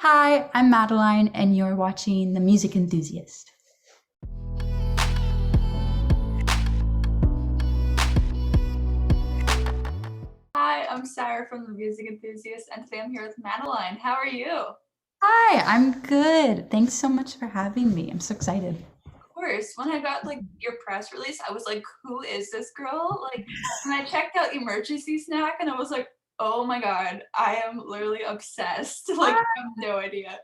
Hi, I'm Madeline, and you're watching The Music Enthusiast. Hi, I'm Sarah from the Music Enthusiast, and today I'm here with Madeline. How are you? Hi, I'm good. Thanks so much for having me. I'm so excited. Of course, when I got your press release, I was like, "Who is this girl?" And I checked out Emergency Snack, and I was like, "Oh my god, I am literally obsessed." Ah, I have no idea.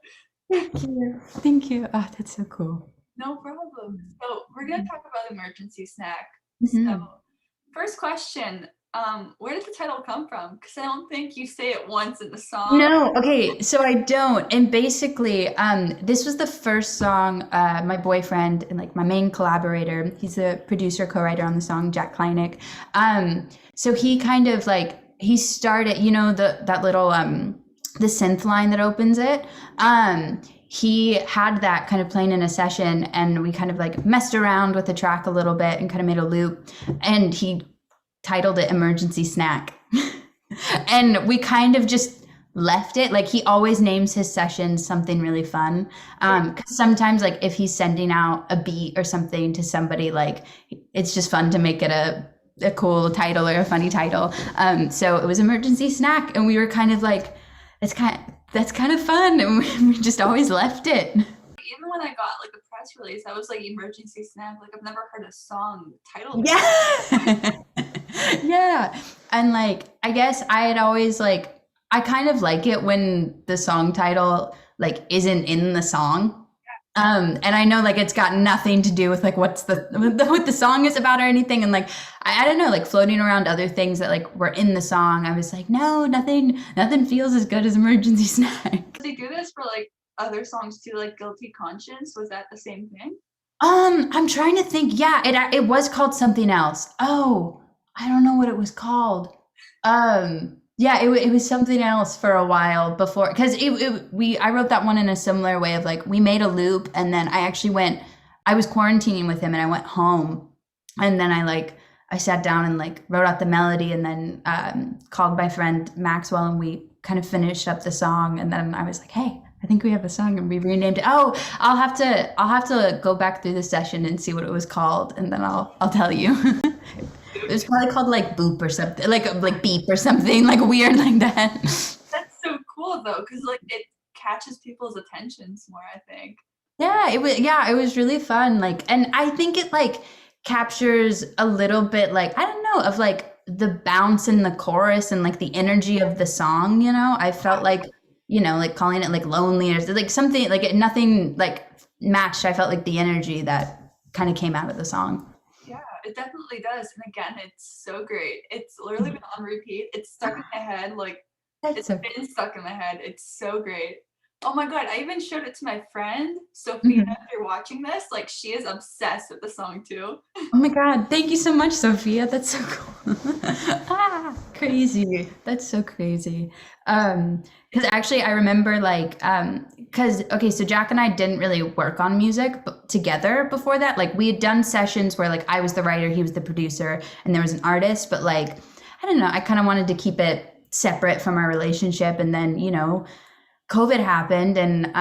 thank you. Thank you. Oh, that's so cool. No problem. So we're gonna talk about Emergency Snack. So Mhm. first question, where did the title come from? Because I don't think you say it once in the song. No, okay, so I don't. And basically, this was the first song my boyfriend and like my main collaborator, he's the producer, co-writer on the song, Jack Kleinig. So he kind of like he started, that little the synth line that opens it. He had that kind of playing in a session and we kind of like messed around with the track a little bit and kind of made a loop and he titled it Emergency Snack. And we kind of just left it like he always names his sessions something really fun, 'cause sometimes like if he's sending out a beat or something to somebody, like it's just fun to make it a cool title or a funny title. So it was Emergency Snack and we were kind of like that's kind of fun and we just always left it. Even when I got a press release, I was like Emergency Snack. I've never heard a song titled that. Yeah. Yeah. And like I guess I had always like I kind of like it when the song title like isn't in the song. And I know like it's got nothing to do with like what the song is about or anything. And like I don't know, like floating around other things that like were in the song, I was like, no, nothing feels as good as Emergency Snack. They do this for other songs too, like Guilty Conscience. Was that the same thing? I'm trying to think. Yeah, it was called something else. Oh, I don't know what it was called. Yeah, it was something else for a while before because I wrote that one in a similar way of like we made a loop and then I was quarantining with him and I went home and then I sat down and like wrote out the melody and then called my friend Maxwell and we kind of finished up the song and then I was like, hey, I think we have a song and we renamed it. Oh, I'll have to go back through the session and see what it was called and then I'll tell you. It was probably called like boop or something, like beep or something like weird like that. That's so cool though, because it catches people's attentions more, I think. Yeah, it was really fun. Like, and I think it like captures a little bit like, I don't know, of like the bounce in the chorus and like the energy of the song, I felt like, like calling it like lonely or like something like nothing like matched. I felt like the energy that kind of came out of the song. Yeah, it definitely does. And again, it's so great. It's literally been on repeat. It's stuck in my head. That's It's so been stuck in my head. It's so great. Oh my god, I even showed it to my friend, Sophia, cool. if you're watching this. She is obsessed with the song too. Oh my God. Thank you so much, Sophia. That's so cool. Crazy. That's so crazy. Because actually I remember because okay, so Jack and I didn't really work on music together before that. Like we had done sessions where like I was the writer, he was the producer, and there was an artist, but like I don't know, I kind of wanted to keep it separate from our relationship. And then, COVID happened and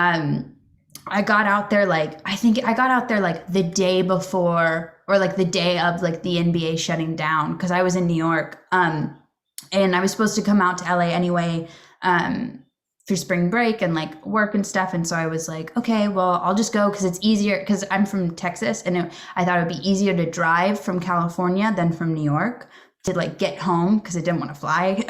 I got out there like I think I got out there like the day before or like the day of like the NBA shutting down because I was in New York. And I was supposed to come out to LA anyway for spring break and like work and stuff. And so I was like, okay, well, I'll just go because it's easier because I'm from Texas and I thought it would be easier to drive from California than from New York to like get home because I didn't want to fly.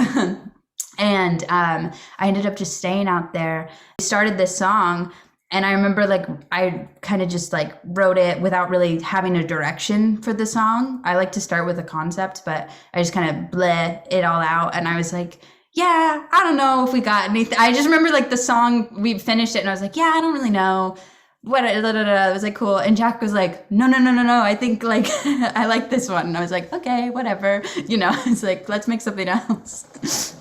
And I ended up just staying out there. I started this song and I remember like I kind of just like wrote it without really having a direction for the song. I like to start with a concept, but I just kind of bleh it all out. And I was like, yeah, I don't know if we got anything. I just remember like the song, we finished it and I was like, yeah, I don't really know. What da, da, da. It was like cool. And Jack was like, no, no, no, no, no. I think like I like this one. And I was like, okay, whatever. It's like, let's make something else.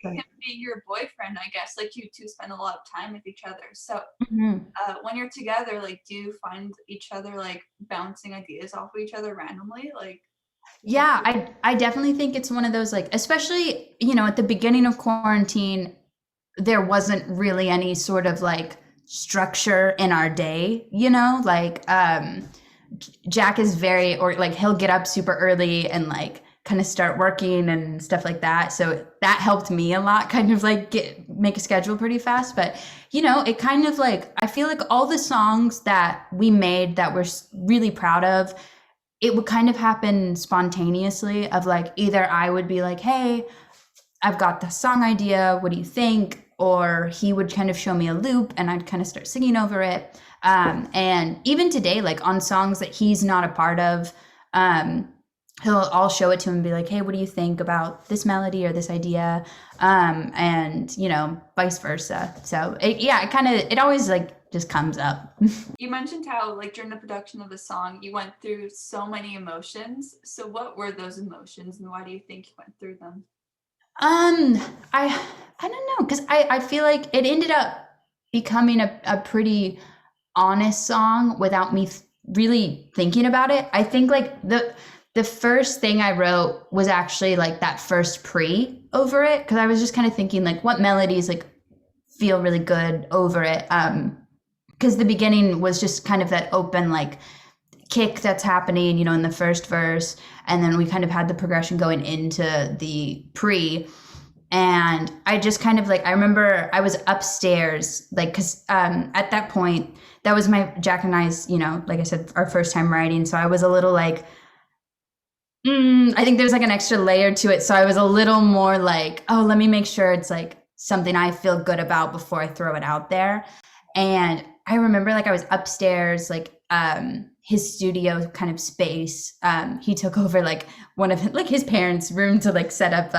And him being your boyfriend, I guess, you two spend a lot of time with each other. So Mhm. when you're together, do you find each other bouncing ideas off of each other randomly? Yeah, I definitely think it's one of those like especially, at the beginning of quarantine, there wasn't really any sort of like structure in our day, like Jack is very, or like he'll get up super early and like kind of start working and stuff like that. So that helped me a lot, kind of like make a schedule pretty fast. But it kind of like, I feel like all the songs that we made that we're really proud of, it would kind of happen spontaneously of like, either I would be like, hey, I've got the song idea, what do you think? Or he would kind of show me a loop and I'd kind of start singing over it. And even today, like on songs that he's not a part of, I'll show it to him and be like, hey, what do you think about this melody or this idea? And vice versa. So it always like just comes up. You mentioned how like during the production of the song, you went through so many emotions. So what were those emotions and why do you think you went through them? I don't know, because I feel like it ended up becoming a pretty honest song without me really thinking about it. I think like the first thing I wrote was actually like that first pre over it, because I was just kind of thinking like what melodies like feel really good over it. Because the beginning was just kind of that open like kick that's happening, in the first verse, and then we kind of had the progression going into the pre. And I just kind of like, I remember I was upstairs, like, because at that point, that was Jack and I's, like I said, our first time writing. So I was a little like, I think there's like an extra layer to it. So I was a little more like, oh, let me make sure it's like something I feel good about before I throw it out there. And I remember like I was upstairs, like his studio kind of space. He took over like one of like his parents' room to like set up,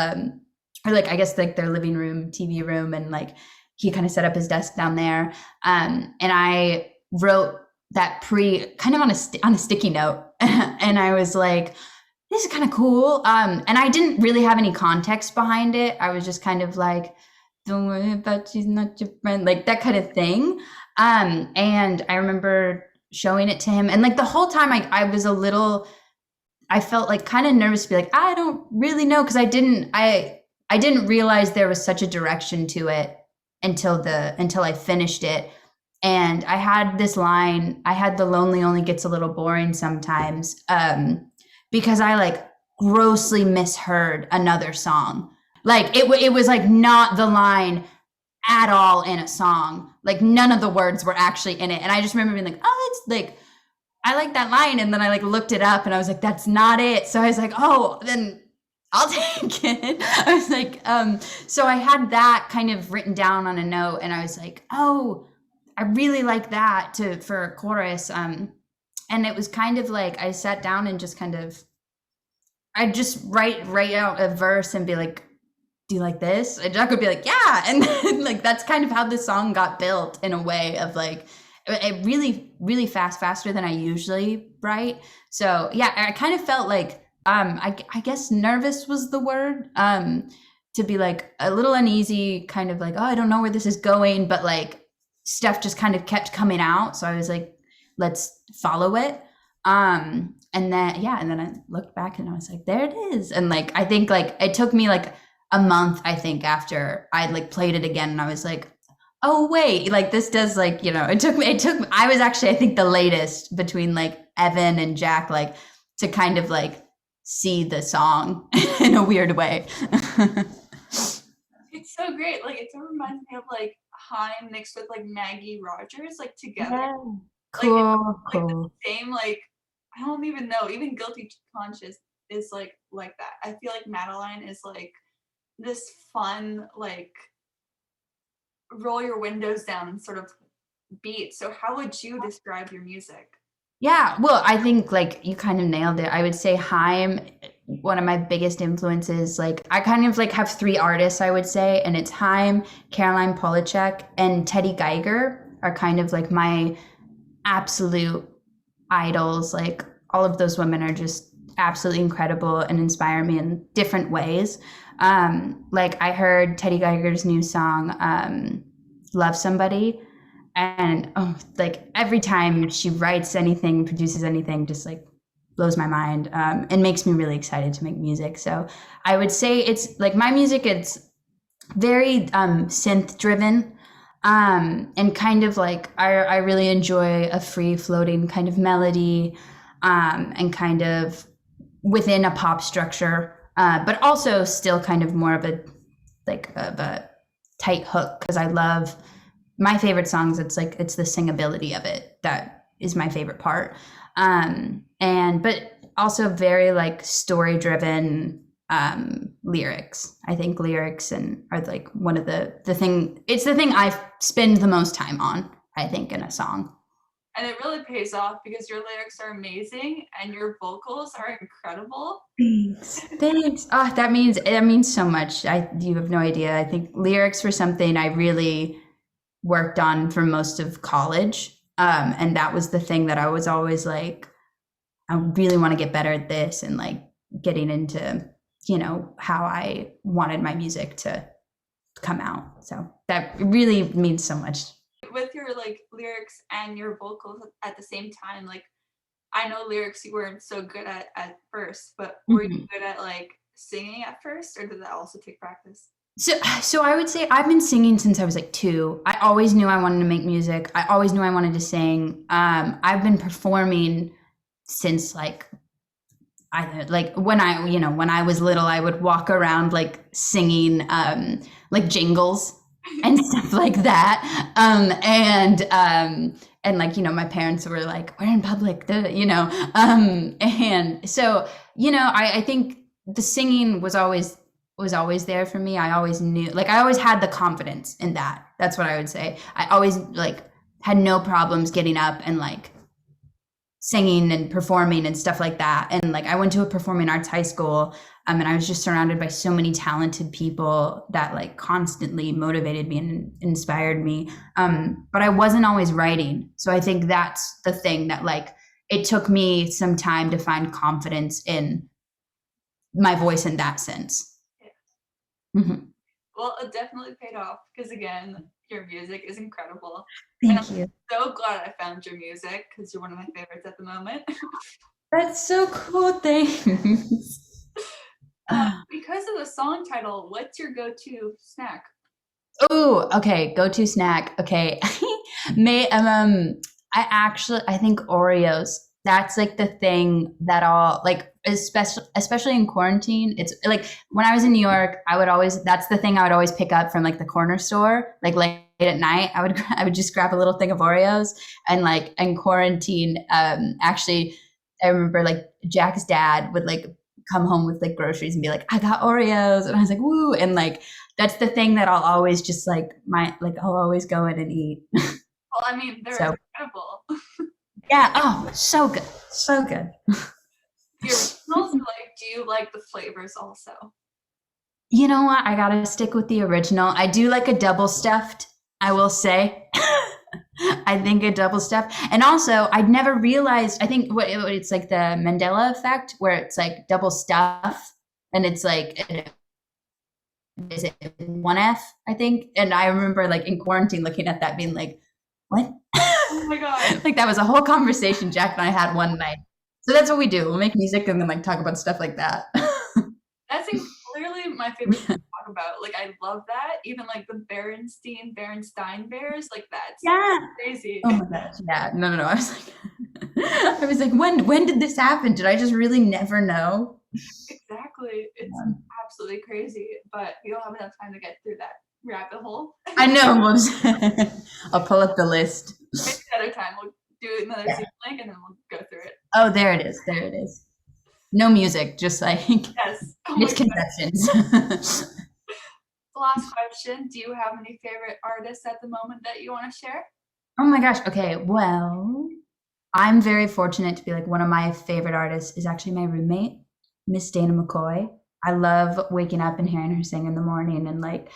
or like I guess like their living room, TV room, and like he kind of set up his desk down there. And I wrote that pre kind of on a sticky note, and I was like, this is kind of cool. And I didn't really have any context behind it. I was just kind of like, don't worry about she's not your friend, like that kind of thing. And I remember showing it to him, and like the whole time I was a little, I felt like kind of nervous to be like, I don't really know, because I didn't realize there was such a direction to it until I finished it. And I had this line, I had the lonely only gets a little boring sometimes, because I like grossly misheard another song. Like it was like not the line at all in a song. Like none of the words were actually in it. And I just remember being like, oh, it's like, I like that line. And then I like looked it up and I was like, that's not it. So I was like, oh, then I'll take it. I was like, so I had that kind of written down on a note, and I was like, oh, I really like that for a chorus. And it was kind of like I sat down and just kind of, I'd just write out a verse and be like, do you like this? And Jack would be like, yeah. And then like, that's kind of how the song got built, in a way of like, it really, really faster than I usually write. So yeah, I kind of felt like, I guess nervous was the word, to be like a little uneasy, kind of like, oh, I don't know where this is going, but like stuff just kind of kept coming out. So I was like, let's follow it. And then I looked back and I was like, there it is. And like, I think like it took me like a month, I think, after I like played it again, and I was like, oh wait, like this does like, it took I was actually, I think, the latest between like Evan and Jack, like to kind of like see the song in a weird way. It's so great. Like it sort of reminds me of like Haim mixed with like Maggie Rogers, like together. Yeah. Cool. Like the same, like I don't even know. Even Guilty Conscious is like that. I feel like Madeline is like this fun, like roll your windows down sort of beat. So how would you describe your music? Yeah, well, I think like you kind of nailed it. I would say Haim, one of my biggest influences. Like I kind of like have three artists, I would say, and it's Haim, Caroline Polachek, and Teddy Geiger are kind of like my absolute idols. Like all of those women are just absolutely incredible and inspire me in different ways. Like I heard Teddy Geiger's new song, Love Somebody. And like every time she writes anything, produces anything, just like blows my mind, and makes me really excited to make music. So I would say it's like my music, very synth driven, and kind of like I really enjoy a free floating kind of melody, and kind of within a pop structure, but also still kind of more of a like of a tight hook, because I love my favorite songs. It's like it's the singability of it that is my favorite part, and but also very like story driven lyrics. I think lyrics and are like one of the thing. It's the thing I spend the most time on, I think, in a song. And it really pays off because your lyrics are amazing and your vocals are incredible. Thanks. Thanks. Oh, that means so much. You have no idea. I think lyrics were something I really worked on for most of college. And that was the thing that I was always like, I really want to get better at this, and like getting into, how I wanted my music to come out. So that really means so much. With your like lyrics and your vocals at the same time, like I know lyrics you weren't so good at first, but were you good at like singing at first, or did that also take practice? So I would say I've been singing since I was like 2. I always knew I wanted to make music. I always knew I wanted to sing. I've been performing since like either like when I was little, I would walk around like singing like jingles and stuff like that. And like, my parents were like, we're in public, and so, I think the singing was always there for me. I always knew, like, I always had the confidence in that. That's what I would say. I always like had no problems getting up and like singing and performing and stuff like that. And like I went to a performing arts high school, and I was just surrounded by so many talented people that like constantly motivated me and inspired me. But I wasn't always writing. So I think that's the thing that like it took me some time to find confidence in my voice in that sense. Yeah. Mm-hmm. Well, it definitely paid off because again, your music is incredible. Thank and you. I'm so glad I found your music because you're one of my favorites at the moment. That's so cool. Thanks. Because of the song title, what's your go-to snack? Oh, okay. Go-to snack. Okay. I think Oreos. That's like the thing that all like, especially in quarantine. It's like when I was in New York, that's the thing I would always pick up from like the corner store, like late at night. I would just grab a little thing of Oreos, and like in quarantine, actually, I remember like Jack's dad would like come home with like groceries and be like, I got Oreos. And I was like, woo. And like, that's the thing that I'll always just like I'll always go in and eat. Well, I mean, they're So incredible. yeah, oh, so good. So good. The originals, like, do you like the flavors also? You know what? I gotta stick with the original. I do like a double stuffed, I will say. I think a double stuffed. And also, I'd never realized, I think it's like the Mandela effect, where it's like double stuff, and it's like, is it 1F, I think? And I remember like in quarantine looking at that being like, what? Oh my god. Like that was a whole conversation Jack and I had one night. So that's what we do. We'll make music and then like talk about stuff like that. That's clearly my favorite thing to talk about. Like, I love that. Even like the Berenstein Bears, like that's Yeah. crazy. Oh my gosh. Yeah. No. I was like, when did this happen? Did I just really never know? Exactly. It's absolutely crazy, but we don't have enough time to get through that rabbit hole. I know. I'll pull up the list. Maybe another time we'll do another Zoom link and then we'll go through it. Oh, there it is. There it is. No music, just like Yes. Oh misconceptions. Last question. Do you have any favorite artists at the moment that you want to share? Oh my gosh. Okay. Well, I'm very fortunate to be like one of my favorite artists is actually my roommate, Miss Dana McCoy. I love waking up and hearing her sing in the morning and like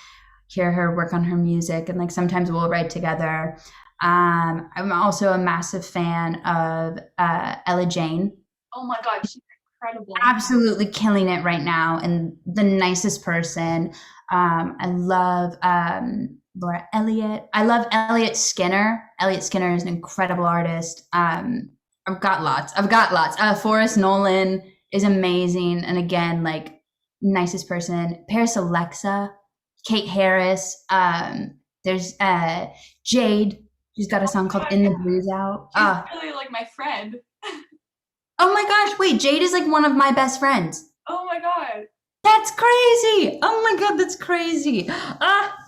hear her work on her music, and like sometimes we'll write together. I'm also a massive fan of Ella Jane. Oh my god, she's incredible. Absolutely killing it right now, and the nicest person. I love Laura Elliott. I love Elliott Skinner. Elliott Skinner is an incredible artist. I've got lots. Forrest Nolan is amazing, and again, like nicest person. Paris Alexa, Kate Harris. There's Jade. She's got a song called God, "In the yeah. Blues" out. She's really like my friend. Oh my gosh! Wait, Jade is like one of my best friends. Oh my God. That's crazy! Oh my god, that's crazy!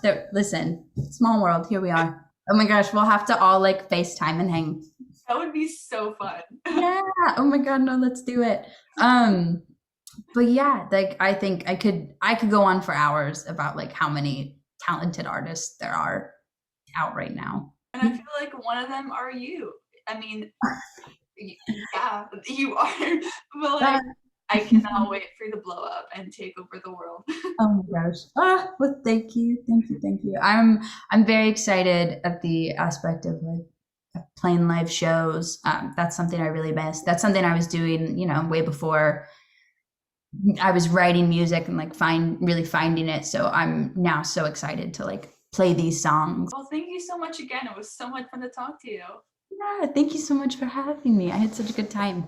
There. Listen, small world. Here we are. Oh my gosh, we'll have to all like FaceTime and hang. That would be so fun. Yeah. Oh my god, no, let's do it. But yeah, like I could go on for hours about like how many talented artists there are out right now. And I feel like one of them are you. I mean, yeah, you are. But like, I cannot wait for you to blow up and take over the world. Oh my gosh. Well, thank you, thank you, thank you. I'm very excited at the aspect of like playing live shows. That's something I really miss. That's something I was doing, way before I was writing music and like really finding it. So I'm now so excited to like play these songs. Well, thank you so much again. It was so much fun to talk to you. Yeah, thank you so much for having me. I had such a good time.